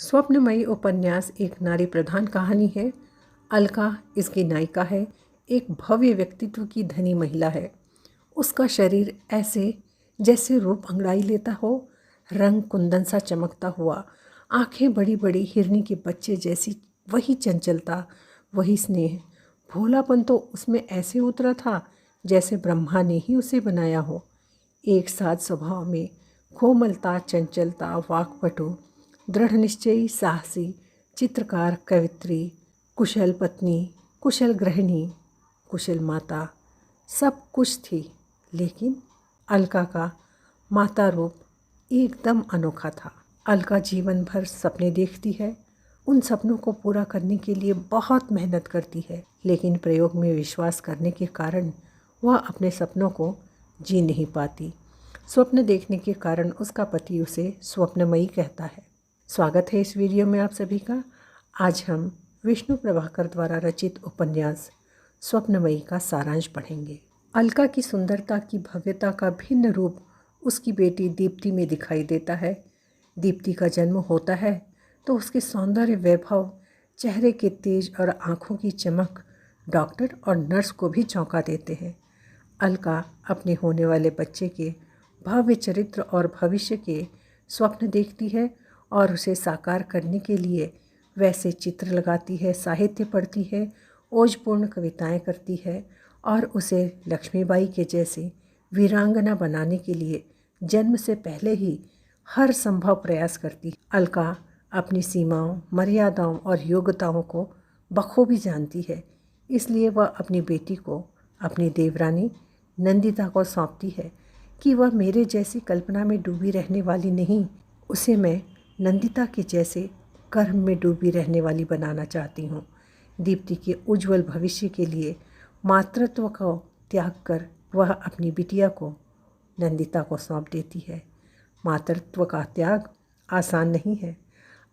स्वप्नमयी उपन्यास एक नारी प्रधान कहानी है। अलका इसकी नायिका है। एक भव्य व्यक्तित्व की धनी महिला है। उसका शरीर ऐसे जैसे रूप अंगड़ाई लेता हो, रंग कुंदन सा चमकता हुआ, आंखें बड़ी बड़ी हिरनी के बच्चे जैसी, वही चंचलता, वही स्नेह, भोलापन तो उसमें ऐसे उतरा था जैसे ब्रह्मा ने ही उसे बनाया हो। एक साथ स्वभाव में कोमलता, चंचलता, वाक्पटु, दृढ़ निश्चयी, साहसी, चित्रकार, कवित्री, कुशल पत्नी, कुशल गृहिणी, कुशल माता, सब कुछ थी। लेकिन अलका का माता रूप एकदम अनोखा था। अलका जीवन भर सपने देखती है, उन सपनों को पूरा करने के लिए बहुत मेहनत करती है, लेकिन प्रयोग में विश्वास करने के कारण वह अपने सपनों को जी नहीं पाती। स्वप्न देखने के कारण उसका पति उसे स्वप्नमयी कहता है। स्वागत है इस वीडियो में आप सभी का। आज हम विष्णु प्रभाकर द्वारा रचित उपन्यास स्वप्नमयी का सारांश पढ़ेंगे। अलका की सुंदरता की भव्यता का भिन्न रूप उसकी बेटी दीप्ति में दिखाई देता है। दीप्ति का जन्म होता है तो उसके सौंदर्य वैभव, चेहरे के तेज और आँखों की चमक डॉक्टर और नर्स को भी चौंका देते हैं। अलका अपने होने वाले बच्चे के भव्य चरित्र और भविष्य के स्वप्न देखती है और उसे साकार करने के लिए वैसे चित्र लगाती है, साहित्य पढ़ती है, ओजपूर्ण कविताएं करती है और उसे लक्ष्मीबाई के जैसे वीरांगना बनाने के लिए जन्म से पहले ही हर संभव प्रयास करती है। अलका अपनी सीमाओं, मर्यादाओं और योग्यताओं को बखूबी जानती है, इसलिए वह अपनी बेटी को अपनी देवरानी नंदिता को सौंपती है कि वह मेरे जैसी कल्पना में डूबी रहने वाली नहीं, उसे मैं नंदिता के जैसे कर्म में डूबी रहने वाली बनाना चाहती हूँ। दीप्ति के उज्जवल भविष्य के लिए मातृत्व को त्याग कर वह अपनी बिटिया को नंदिता को सौंप देती है। मातृत्व का त्याग आसान नहीं है।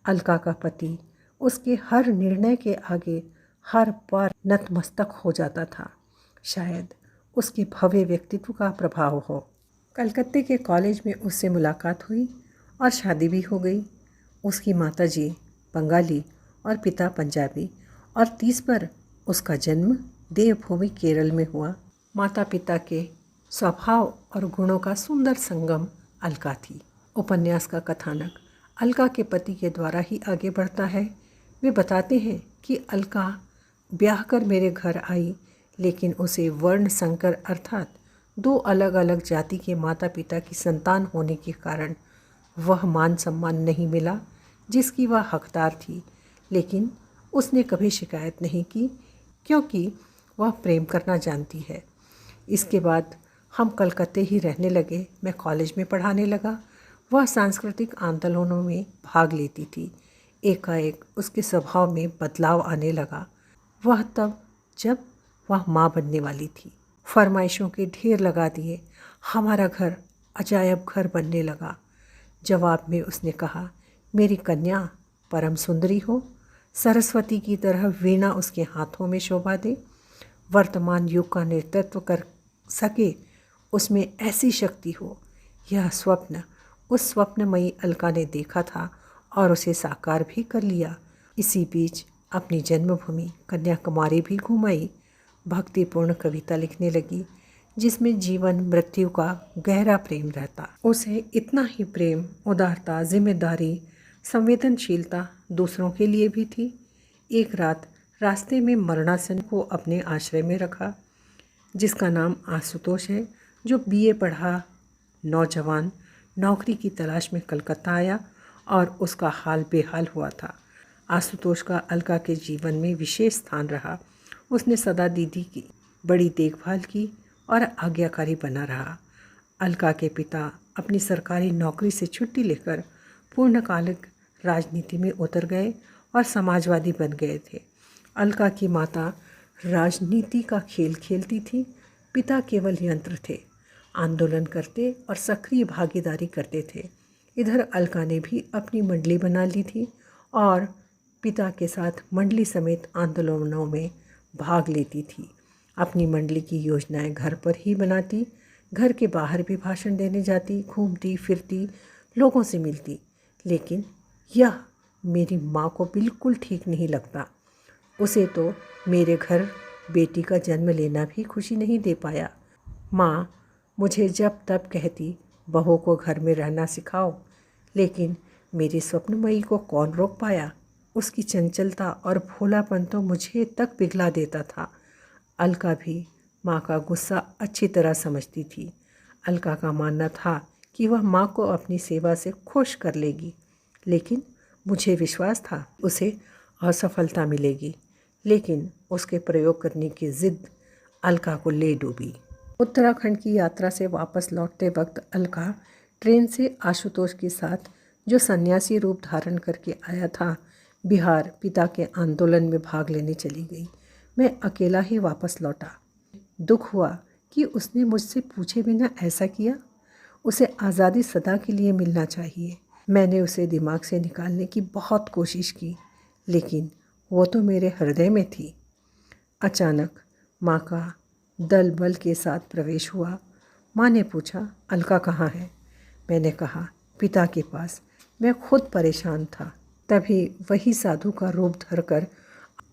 अलका का पति उसके हर निर्णय के आगे हर बार नतमस्तक हो जाता था। शायद उसके भव्य व्यक्तित्व का प्रभाव हो। कलकत्ते के कॉलेज में उससे मुलाकात हुई और शादी भी हो गई। उसकी माताजी बंगाली और पिता पंजाबी और 30 पर उसका जन्म देवभूमि केरल में हुआ। माता पिता के स्वभाव और गुणों का सुंदर संगम अलका थी। उपन्यास का कथानक अलका के पति के द्वारा ही आगे बढ़ता है। वे बताते हैं कि अलका ब्याह कर मेरे घर आई, लेकिन उसे वर्ण संकर अर्थात 2 अलग अलग जाति के माता पिता की संतान होने के कारण वह मान सम्मान नहीं मिला जिसकी वह हकदार थी। लेकिन उसने कभी शिकायत नहीं की, क्योंकि वह प्रेम करना जानती है। इसके बाद हम कलकत्ते ही रहने लगे। मैं कॉलेज में पढ़ाने लगा। वह सांस्कृतिक आंदोलनों में भाग लेती थी। एकाएक उसके स्वभाव में बदलाव आने लगा। वह तब जब वह माँ बनने वाली थी। फरमाइशों के ढेर लगा दिए। हमारा घर अजायब घर बनने लगा। जवाब में उसने कहा, मेरी कन्या परम सुंदरी हो, सरस्वती की तरह वीणा उसके हाथों में शोभा दे, वर्तमान युग का नेतृत्व कर सके, उसमें ऐसी शक्ति हो। यह स्वप्न उस स्वप्नमयी अलका ने देखा था और उसे साकार भी कर लिया। इसी बीच अपनी जन्मभूमि कन्याकुमारी भी घुमाई। भक्तिपूर्ण कविता लिखने लगी जिसमें जीवन मृत्यु का गहरा प्रेम रहता। उसे इतना ही प्रेम, उदारता, जिम्मेदारी, संवेदनशीलता दूसरों के लिए भी थी। एक रात रास्ते में मरणासन को अपने आश्रय में रखा, जिसका नाम आशुतोष है, जो बीए पढ़ा नौजवान नौकरी की तलाश में कलकत्ता आया और उसका हाल बेहाल हुआ था। आशुतोष का अलका के जीवन में विशेष स्थान रहा। उसने सदा दीदी की बड़ी देखभाल की और आज्ञाकारी बना रहा। अलका के पिता अपनी सरकारी नौकरी से छुट्टी लेकर पूर्णकालिक राजनीति में उतर गए और समाजवादी बन गए थे। अलका की माता राजनीति का खेल खेलती थी। पिता केवल यंत्र थे, आंदोलन करते और सक्रिय भागीदारी करते थे। इधर अलका ने भी अपनी मंडली बना ली थी और पिता के साथ मंडली समेत आंदोलनों में भाग लेती थी। अपनी मंडली की योजनाएं घर पर ही बनाती, घर के बाहर भी भाषण देने जाती, घूमती फिरती, लोगों से मिलती। लेकिन यह मेरी माँ को बिल्कुल ठीक नहीं लगता। उसे तो मेरे घर बेटी का जन्म लेना भी खुशी नहीं दे पाया। माँ मुझे जब तब कहती बहू को घर में रहना सिखाओ, लेकिन मेरी स्वप्नमयी को कौन रोक पाया। उसकी चंचलता और भोलापन तो मुझे तक पिघला देता था। अलका भी माँ का गुस्सा अच्छी तरह समझती थी। अलका का मानना था कि वह माँ को अपनी सेवा से खुश कर लेगी, लेकिन मुझे विश्वास था उसे असफलता मिलेगी। लेकिन उसके प्रयोग करने की जिद अलका को ले डूबी। उत्तराखंड की यात्रा से वापस लौटते वक्त अलका ट्रेन से आशुतोष के साथ, जो सन्यासी रूप धारण करके आया था, बिहार पिता के आंदोलन में भाग लेने चली गई। मैं अकेला ही वापस लौटा। दुख हुआ कि उसने मुझसे पूछे बिना ऐसा किया। उसे आज़ादी सदा के लिए मिलना चाहिए। मैंने उसे दिमाग से निकालने की बहुत कोशिश की, लेकिन वो तो मेरे हृदय में थी। अचानक माँ का दल बल के साथ प्रवेश हुआ। माँ ने पूछा, अलका कहाँ है? मैंने कहा, पिता के पास। मैं खुद परेशान था। तभी वही साधु का रूप धरकर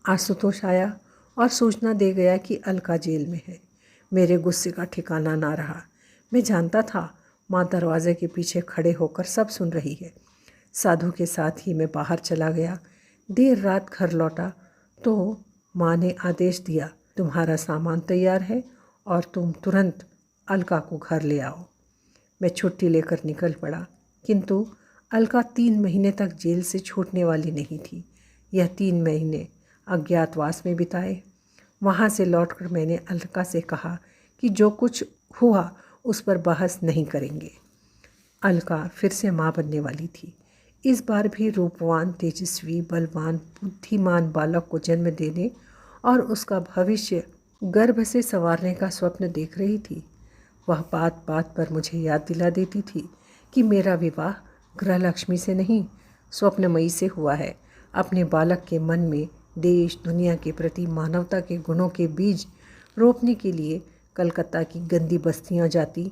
आशुतोष आया और सूचना दे गया कि अलका जेल में है। मेरे गुस्से का ठिकाना ना रहा। मैं जानता था माँ दरवाजे के पीछे खड़े होकर सब सुन रही है। साधु के साथ ही मैं बाहर चला गया। देर रात घर लौटा तो माँ ने आदेश दिया, तुम्हारा सामान तैयार है और तुम तुरंत अलका को घर ले आओ। मैं छुट्टी लेकर निकल पड़ा, किंतु अलका 3 महीने तक जेल से छूटने वाली नहीं थी। यह 3 महीने अज्ञातवास में बिताए। वहाँ से लौटकर मैंने अलका से कहा कि जो कुछ हुआ उस पर बहस नहीं करेंगे। अलका फिर से माँ बनने वाली थी। इस बार भी रूपवान, तेजस्वी, बलवान, बुद्धिमान बालक को जन्म देने और उसका भविष्य गर्भ से संवारने का स्वप्न देख रही थी। वह बात बात पर मुझे याद दिला देती थी कि मेरा विवाह गृहलक्ष्मी से नहीं, स्वप्नमयी से हुआ है। अपने बालक के मन में देश दुनिया के प्रति मानवता के गुणों के बीज रोपने के लिए कलकत्ता की गंदी बस्तियां जाती,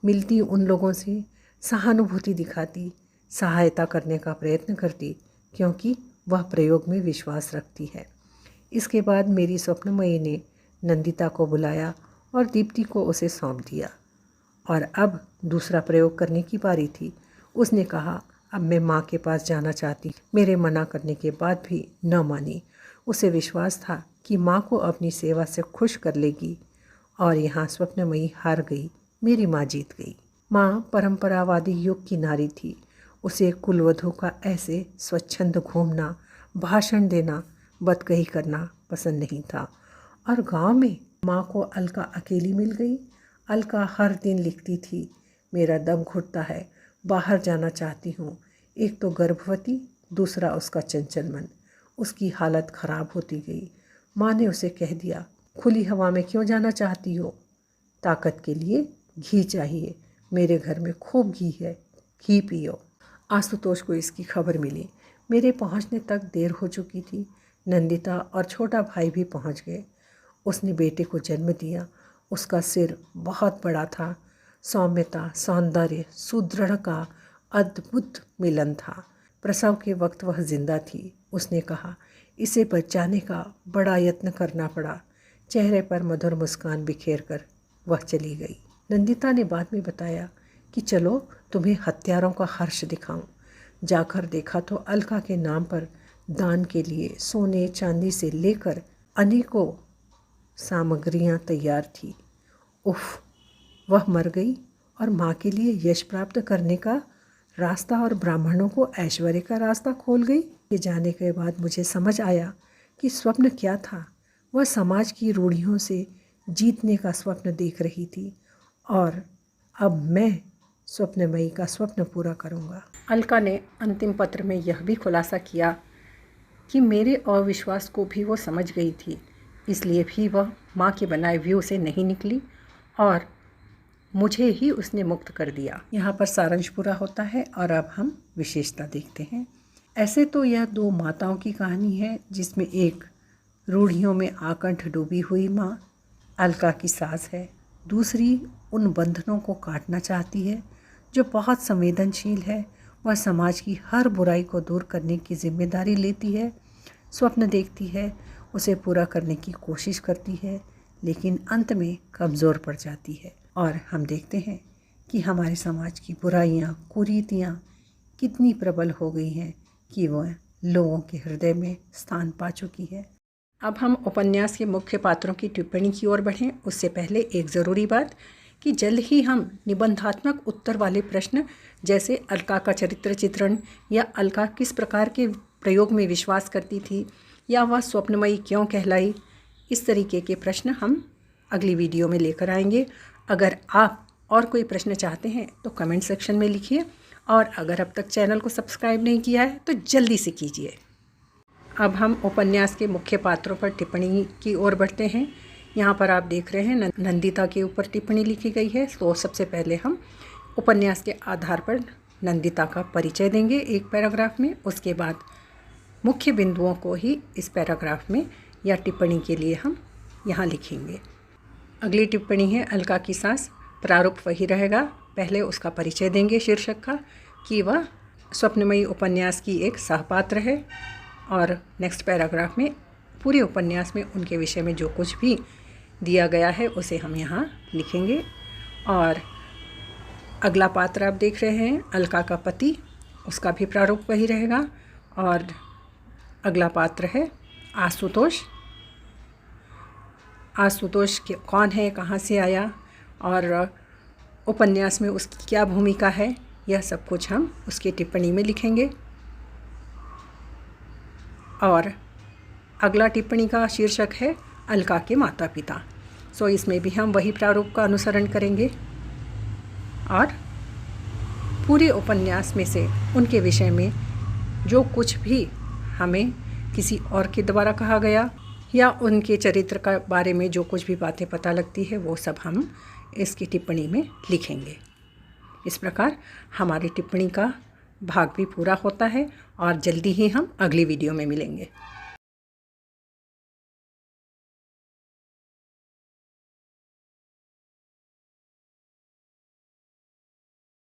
मिलती उन लोगों से, सहानुभूति दिखाती, सहायता करने का प्रयत्न करती, क्योंकि वह प्रयोग में विश्वास रखती है। इसके बाद मेरी स्वप्नमयी ने नंदिता को बुलाया और दीप्ति को उसे सौंप दिया। और अब दूसरा प्रयोग करने की बारी थी। उसने कहा, अब मैं माँ के पास जाना चाहती। मेरे मना करने के बाद भी न मानी। उसे विश्वास था कि माँ को अपनी सेवा से खुश कर लेगी। और यहाँ स्वप्नमयी हार गई, मेरी माँ जीत गई। माँ परंपरावादी युग की नारी थी। उसे कुलवधू का ऐसे स्वच्छंद घूमना, भाषण देना, बतकही करना पसंद नहीं था। और गांव में माँ को अलका अकेली मिल गई। अलका हर दिन लिखती थी, मेरा दम घुटता है, बाहर जाना चाहती हूँ। एक तो गर्भवती, दूसरा उसका चंचल मन। उसकी हालत खराब होती गई। माँ ने उसे कह दिया, खुली हवा में क्यों जाना चाहती हो? ताकत के लिए घी चाहिए। मेरे घर में खूब घी है, घी पियो। आशुतोष को इसकी खबर मिली। मेरे पहुंचने तक देर हो चुकी थी। नंदिता और छोटा भाई भी पहुंच गए। उसने बेटे को जन्म दिया। उसका सिर बहुत बड़ा था। सौम्यता, सौंदर्य, सुदृढ़ का अद्भुत मिलन था। प्रसव के वक्त वह जिंदा थी। उसने कहा, इसे बचाने का बड़ा यत्न करना पड़ा। चेहरे पर मधुर मुस्कान बिखेर कर वह चली गई। नंदिता ने बाद में बताया कि चलो तुम्हें हत्यारों का हर्ष दिखाऊं। जाकर देखा तो अलका के नाम पर दान के लिए सोने चांदी से लेकर अनेकों सामग्रियां तैयार थी। उफ, वह मर गई और माँ के लिए यश प्राप्त करने का रास्ता और ब्राह्मणों को ऐश्वर्य का रास्ता खोल गई। ये जाने के बाद मुझे समझ आया कि स्वप्न क्या था। वह समाज की रूढ़ियों से जीतने का स्वप्न देख रही थी और अब मैं स्वप्नमयी का स्वप्न पूरा करूंगा। अलका ने अंतिम पत्र में यह भी खुलासा किया कि मेरे अविश्वास को भी वो समझ गई थी, इसलिए भी वह माँ के बनाए व्यू से नहीं निकली और मुझे ही उसने मुक्त कर दिया। यहाँ पर सारांश पूरा होता है और अब हम विशेषता देखते हैं। ऐसे तो यह 2 माताओं की कहानी है, जिसमें एक रूढ़ियों में आकंठ डूबी हुई माँ अलका की सास है, दूसरी उन बंधनों को काटना चाहती है जो बहुत संवेदनशील है, वह समाज की हर बुराई को दूर करने की जिम्मेदारी लेती है, स्वप्न देखती है, उसे पूरा करने की कोशिश करती है, लेकिन अंत में कमज़ोर पड़ जाती है। और हम देखते हैं कि हमारे समाज की बुराइयाँ, कुरीतियाँ कितनी प्रबल हो गई हैं कि वह लोगों के हृदय में स्थान पा चुकी है। अब हम उपन्यास के मुख्य पात्रों की टिप्पणी की ओर बढ़ें। उससे पहले एक ज़रूरी बात कि जल्द ही हम निबंधात्मक उत्तर वाले प्रश्न जैसे अलका का चरित्र चित्रण, या अलका किस प्रकार के प्रयोग में विश्वास करती थी, या वह स्वप्नमयी क्यों कहलाई, इस तरीके के प्रश्न हम अगली वीडियो में लेकर आएंगे। अगर आप और कोई प्रश्न चाहते हैं तो कमेंट सेक्शन में लिखिए, और अगर अब तक चैनल को सब्सक्राइब नहीं किया है तो जल्दी से कीजिए। अब हम उपन्यास के मुख्य पात्रों पर टिप्पणी की ओर बढ़ते हैं। यहाँ पर आप देख रहे हैं नंदिता के ऊपर टिप्पणी लिखी गई है। तो सबसे पहले हम उपन्यास के आधार पर नंदिता का परिचय देंगे एक पैराग्राफ में। उसके बाद मुख्य बिंदुओं को ही इस पैराग्राफ में या टिप्पणी के लिए हम यहाँ लिखेंगे। अगली टिप्पणी है अलका की सास। प्रारूप वही रहेगा, पहले उसका परिचय देंगे शीर्षक का कि वह स्वप्नमयी उपन्यास की एक सहपात्र है, और नेक्स्ट पैराग्राफ में पूरे उपन्यास में उनके विषय में जो कुछ भी दिया गया है उसे हम यहाँ लिखेंगे। और अगला पात्र आप देख रहे हैं अलका का पति, उसका भी प्रारूप वही रहेगा। और अगला पात्र है आशुतोष। आशुतोष कौन है, कहाँ से आया, और उपन्यास में उसकी क्या भूमिका है, यह सब कुछ हम उसकी टिप्पणी में लिखेंगे। और अगला टिप्पणी का शीर्षक है अलका के माता पिता। सो इसमें भी हम वही प्रारूप का अनुसरण करेंगे, और पूरे उपन्यास में से उनके विषय में जो कुछ भी हमें किसी और के द्वारा कहा गया या उनके चरित्र का बारे में जो कुछ भी बातें पता लगती है वो सब हम इसकी टिप्पणी में लिखेंगे। इस प्रकार हमारी टिप्पणी का भाग भी पूरा होता है, और जल्दी ही हम अगली वीडियो में मिलेंगे।